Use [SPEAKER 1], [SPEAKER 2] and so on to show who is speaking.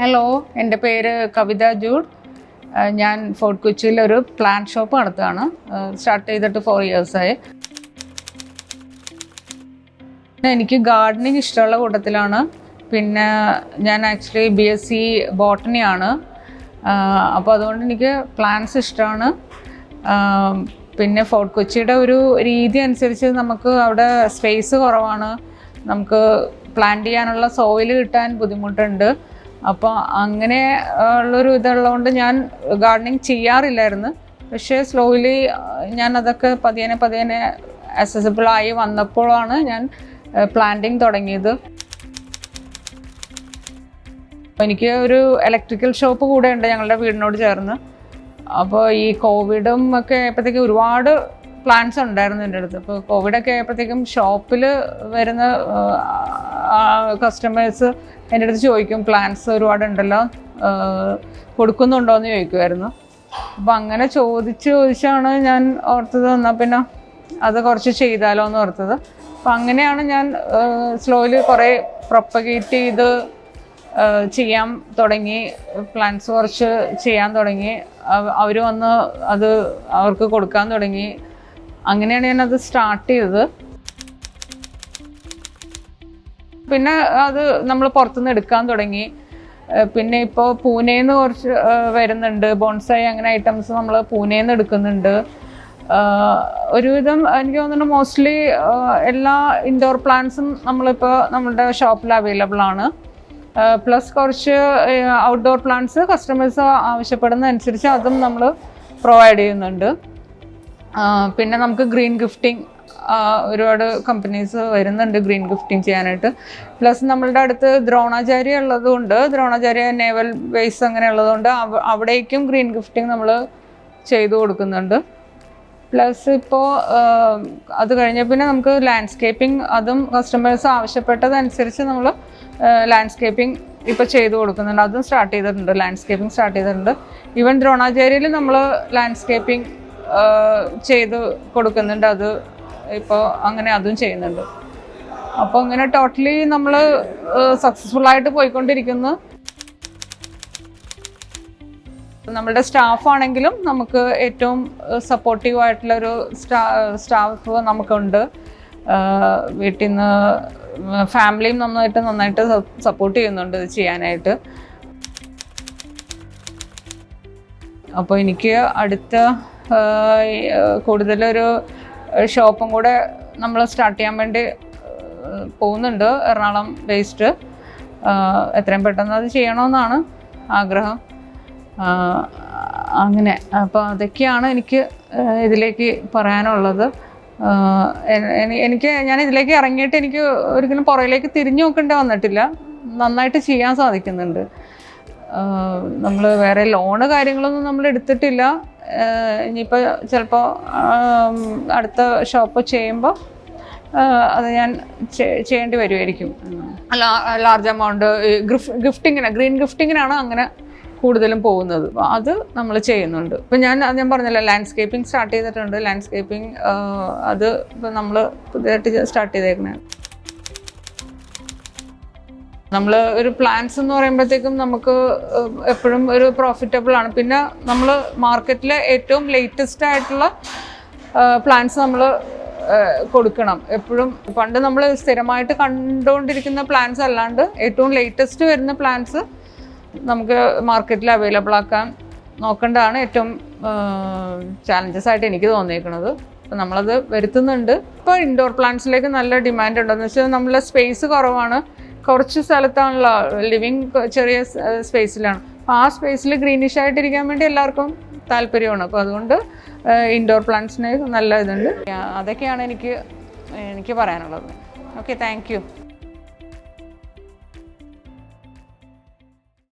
[SPEAKER 1] Hello, എൻ്റെ പേര് കവിത Jude. ഞാൻ ഫോർട്ട് കൊച്ചിയിൽ ഒരു പ്ലാന്റ് ഷോപ്പ് നടത്തുകയാണ്. സ്റ്റാർട്ട് ചെയ്തിട്ട് 4 ഇയേഴ്സായി. എനിക്ക് ഗാർഡനിങ് ഇഷ്ടമുള്ള കൂട്ടത്തിലാണ്. പിന്നെ ഞാൻ ആക്ച്വലി BSc ബോട്ടണിയാണ്. അപ്പോൾ അതുകൊണ്ട് എനിക്ക് പ്ലാന്റ്സ് ഇഷ്ടമാണ്. പിന്നെ ഫോർട്ട് കൊച്ചിയുടെ ഒരു രീതി അനുസരിച്ച് നമുക്ക് അവിടെ സ്പേസ് കുറവാണ്. നമുക്ക് പ്ലാന്റ് ചെയ്യാനുള്ള സോയിൽ കിട്ടാൻ ബുദ്ധിമുട്ടുണ്ട്. അപ്പോൾ അങ്ങനെ ഉള്ളൊരു ഇതുള്ളതുകൊണ്ട് ഞാൻ ഗാർഡനിങ് ചെയ്യാറില്ലായിരുന്നു. പക്ഷേ സ്ലോലി ഞാൻ അതൊക്കെ പതിയെ അക്സസിബിളായി വന്നപ്പോഴാണ് ഞാൻ പ്ലാന്റിങ് തുടങ്ങിയത്. എനിക്ക് ഒരു ഇലക്ട്രിക്കൽ ഷോപ്പ് കൂടെ ഉണ്ട് ഞങ്ങളുടെ വീടിനോട് ചേർന്ന്. അപ്പോൾ ഈ കോവിഡും ഒക്കെ ആയപ്പോഴത്തേക്കും ഒരുപാട് പ്ലാന്റ്സ് ഉണ്ടായിരുന്നു എൻ്റെ അടുത്ത്. അപ്പോൾ കോവിഡൊക്കെ ആയപ്പോഴത്തേക്കും ഷോപ്പിൽ വരുന്ന കസ്റ്റമേഴ്സ് എൻ്റെ അടുത്ത് ചോദിക്കും, പ്ലാന്റ്സ് ഒരുപാടുണ്ടല്ലോ, കൊടുക്കുന്നുണ്ടോ എന്ന് ചോദിക്കുമായിരുന്നു. അപ്പോൾ അങ്ങനെ ചോദിച്ചാണ് ഞാൻ ഓർത്തത്, എന്നാൽ പിന്നെ അത് കുറച്ച് ചെയ്താലോ എന്ന് ഓർത്തത്. അപ്പോൾ അങ്ങനെയാണ് ഞാൻ സ്ലോലി കുറേ പ്രൊപ്പഗേറ്റ് ചെയ്ത് ചെയ്യാൻ തുടങ്ങി. പ്ലാന്റ്സ് കുറച്ച് ചെയ്യാൻ തുടങ്ങി. അവർ വന്ന് അത് അവർക്ക് കൊടുക്കാൻ തുടങ്ങി. അങ്ങനെയാണ് ഞാനത് സ്റ്റാർട്ട് ചെയ്തത്. പിന്നെ അത് നമ്മൾ പുറത്തുനിന്ന് എടുക്കാൻ തുടങ്ങി. പിന്നെ ഇപ്പോൾ പൂനെന്ന് കുറച്ച് വരുന്നുണ്ട്, ബോൺസായി അങ്ങനെ ഐറ്റംസ് നമ്മൾ പൂനെന്ന് എടുക്കുന്നുണ്ട്. ഒരുവിധം എനിക്ക് തോന്നുന്നു മോസ്റ്റ്ലി എല്ലാ ഇൻഡോർ പ്ലാന്റ്സും നമ്മളിപ്പോൾ നമ്മളുടെ ഷോപ്പിൽ അവൈലബിൾ ആണ്. പ്ലസ് കുറച്ച് ഔട്ട്ഡോർ പ്ലാന്റ്സ് കസ്റ്റമേഴ്സ് ആവശ്യപ്പെടുന്ന അനുസരിച്ച് അതും നമ്മൾ പ്രൊവൈഡ് ചെയ്യുന്നുണ്ട്. പിന്നെ നമുക്ക് ഗ്രീൻ ഗിഫ്റ്റിംഗ് ഒരുപാട് കമ്പനീസ് വരുന്നുണ്ട് ഗ്രീൻ ഗിഫ്റ്റിംഗ് ചെയ്യാനായിട്ട്. പ്ലസ് നമ്മളുടെ അടുത്ത് ദ്രോണാചാര്യ ഉള്ളതുകൊണ്ട്, ദ്രോണാചാര്യ നേവൽ ബേസ് അങ്ങനെ ഉള്ളതുകൊണ്ട് അവിടേക്കും ഗ്രീൻ ഗിഫ്റ്റിംഗ് നമ്മൾ ചെയ്തു കൊടുക്കുന്നുണ്ട്. പ്ലസ് ഇപ്പോൾ അത് കഴിഞ്ഞ പിന്നെ നമുക്ക് ലാൻഡ്സ്കേപ്പിംഗ്, അതും കസ്റ്റമേഴ്സ് ആവശ്യപ്പെട്ടതനുസരിച്ച് നമ്മൾ ലാൻഡ്സ്കേപ്പിംഗ് ഇപ്പോൾ ചെയ്തു കൊടുക്കുന്നുണ്ട്. അതും സ്റ്റാർട്ട് ചെയ്തിട്ടുണ്ട്, ലാൻഡ്സ്കേപ്പിംഗ് സ്റ്റാർട്ട് ചെയ്തിട്ടുണ്ട്. ഈവൻ ദ്രോണാചാര്യയിൽ നമ്മൾ ലാൻഡ്സ്കേപ്പിംഗ് ചെയ്ത് കൊടുക്കുന്നുണ്ട്. അത് ഇപ്പോൾ അങ്ങനെ അതും ചെയ്യുന്നുണ്ട്. അപ്പോൾ ഇങ്ങനെ ടോട്ടലി നമ്മൾ സക്സസ്ഫുള്ളായിട്ട് പോയിക്കൊണ്ടിരിക്കുന്നു. നമ്മളുടെ സ്റ്റാഫാണെങ്കിലും നമുക്ക് ഏറ്റവും സപ്പോർട്ടീവായിട്ടുള്ളൊരു സ്റ്റാഫ് നമുക്കുണ്ട്. വീട്ടിൽ നിന്ന് ഫാമിലിയും നന്നായിട്ട് സപ്പോർട്ട് ചെയ്യുന്നുണ്ട് ഇത് ചെയ്യാനായിട്ട്. അപ്പോൾ എനിക്ക് അടുത്ത കൂടുതലൊരു ഷോപ്പും കൂടെ നമ്മൾ സ്റ്റാർട്ട് ചെയ്യാൻ വേണ്ടി പോകുന്നുണ്ട്, എറണാകുളം ബേസ്ഡ്. എത്രയും പെട്ടെന്ന് അത് ചെയ്യണമെന്നാണ് ആഗ്രഹം. അങ്ങനെ അപ്പോൾ അതൊക്കെയാണ് എനിക്ക് ഇതിലേക്ക് പറയാനുള്ളത്. ഞാൻ ഇതിലേക്ക് ഇറങ്ങിയിട്ട് എനിക്ക് ഒരിക്കലും പുറകിലേക്ക് തിരിഞ്ഞു നോക്കേണ്ടി വന്നിട്ടില്ല. നന്നായിട്ട് ചെയ്യാൻ സാധിക്കുന്നുണ്ട്. നമ്മൾ വേറെ ലോണ് കാര്യങ്ങളൊന്നും നമ്മൾ എടുത്തിട്ടില്ല. ഇനിയിപ്പോൾ ചിലപ്പോൾ അടുത്ത ഷോപ്പ് ചെയ്യുമ്പോൾ അത് ഞാൻ ചെയ്യേണ്ടി വരുമായിരിക്കും. ലാർജ് എമൗണ്ട് ഗിഫ്റ്റിങ്ങിന്, ഗ്രീൻ ഗിഫ്റ്റിങ്ങിനാണ് അങ്ങനെ കൂടുതലും പോകുന്നത്. അത് നമ്മൾ ചെയ്യുന്നുണ്ട്. ഇപ്പം ഞാൻ പറഞ്ഞല്ലോ, ലാൻഡ്സ്കേപ്പിംഗ് സ്റ്റാർട്ട് ചെയ്തിട്ടുണ്ട്. ലാൻഡ്സ്കേപ്പിംഗ് അത് ഇപ്പം നമ്മൾ പുതിയതായിട്ട് സ്റ്റാർട്ട് ചെയ്തേക്കണേ. നമ്മൾ ഒരു പ്ലാന്റ്സ് എന്ന് പറയുമ്പോഴത്തേക്കും നമുക്ക് എപ്പോഴും ഒരു പ്രോഫിറ്റബിൾ ആണ്. പിന്നെ നമ്മൾ മാർക്കറ്റിലെ ഏറ്റവും ലേറ്റസ്റ്റ് ആയിട്ടുള്ള പ്ലാന്റ്സ് നമ്മൾ കൊടുക്കണം എപ്പോഴും. പണ്ട് നമ്മൾ സ്ഥിരമായിട്ട് കണ്ടുകൊണ്ടിരിക്കുന്ന പ്ലാന്റ്സ് അല്ലാണ്ട് ഏറ്റവും ലേറ്റസ്റ്റ് വരുന്ന പ്ലാന്റ്സ് നമുക്ക് മാർക്കറ്റിൽ അവൈലബിൾ ആക്കാൻ നോക്കേണ്ടതാണ് ഏറ്റവും ചാലഞ്ചസ് ആയിട്ട് എനിക്ക് തോന്നിയിരിക്കുന്നത്. അപ്പോൾ നമ്മളത് വരുത്തുന്നുണ്ട്. ഇപ്പോൾ ഇൻഡോർ പ്ലാന്റ്സിലേക്ക് നല്ല ഡിമാൻഡ് ഉണ്ടെന്ന് വെച്ചാൽ നമ്മളെ സ്പേസ് കുറവാണ്. കുറച്ച് സ്ഥലത്താണല്ലോ ലിവിങ്, ചെറിയ സ്പേസിലാണ്. അപ്പോൾ ആ സ്പേസിൽ ഗ്രീനിഷ് ആയിട്ടിരിക്കാൻ വേണ്ടി എല്ലാവർക്കും താല്പര്യമാണ്. അപ്പോൾ അതുകൊണ്ട് ഇൻഡോർ പ്ലാന്റ്സിന് നല്ല ഇതുണ്ട്. അതൊക്കെയാണ് എനിക്ക് പറയാനുള്ളത്. Okay, thank you.